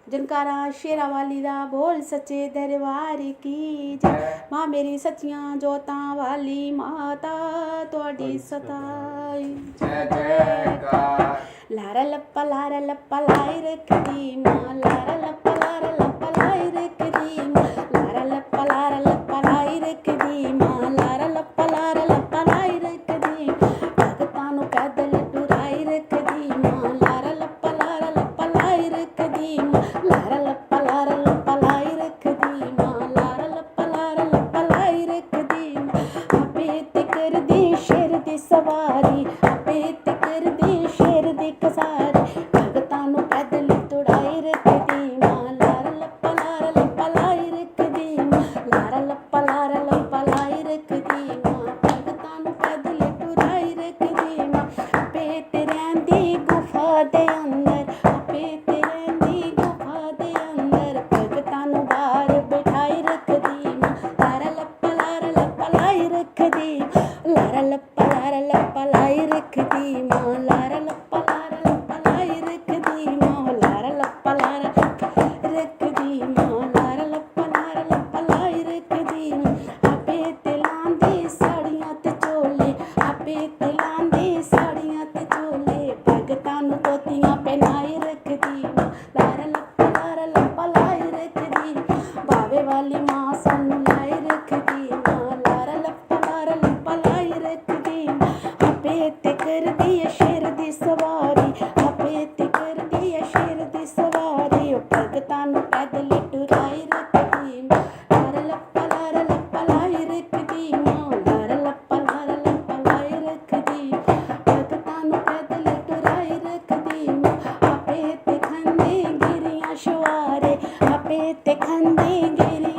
जनकारा शेरा वाली दा बोल सच्चे दरबार की जय। माँ मेरी सच्चियां जोतां वाली माता तुहाडी सताई जय जयकार। लारा लप्पा लाई रखदी माँ, लारा लप्पा लाई रखदी माँ, लारा लप्पा लाई रखदी माँ, लारा लप्पा लाई रखदी। भगतां नूं पैदल टुराई रखदी माँ, लारा लप्पा लाई रखदी माँ, लारा लप्पा लाई रखदी माँ, लारा लप्पा लाई रखदी माँ। आपे ते करदी शेर दी सवारी, आपे ते करदी शेर दी कसारी। भगतां नूं पैदल तुड़ाई रखदी माँ, लारा लप्पा लाई रखदी माँ, लारा लप्पा लाई रखदी माँ। भगतां नूं पैदल तुड़ाई रखदी माँ। आपे ते रहिंदी गुफा दे अंदर, आपे ते रहिंदी गुफा दे अंदर। भगतां नूं बाहर बिठाई रखदी माँ, लारा लप्पा लाई रखदी, लारा लप्पा लाई रखदी माँ, लारा लप्पा लाई रखदी माँ, लारा लप्पा रखदी माँ, लारा लप्पा लाई रखदी माँ। आपे ते लांदी साड़ियां ते चोले, आपे ते लांदी साड़ियां ते चोले। भगतां नूं धोतियां पहनाई रखदी माँ, लारा लप्पा लाई रखदी। बावे वाली माँ सानू लाई रखदी माँ, लारा लप्पा लाई रखदी माँ। आपे ते करदी ऐ शेर दी सवारी, आपे ते करदी ऐ शेर दी सवारी। ओ भगतां नूं पैदल टुराई रखदी माँ, लारा लप्पा लाई रखदी माँ, लारा लप्पा लाई रखदी। भगतां नूं पैदल टुराई रखदी माँ। आपे ते खंदी गिरियां शुआरे, आपे ते खंदी गिरियां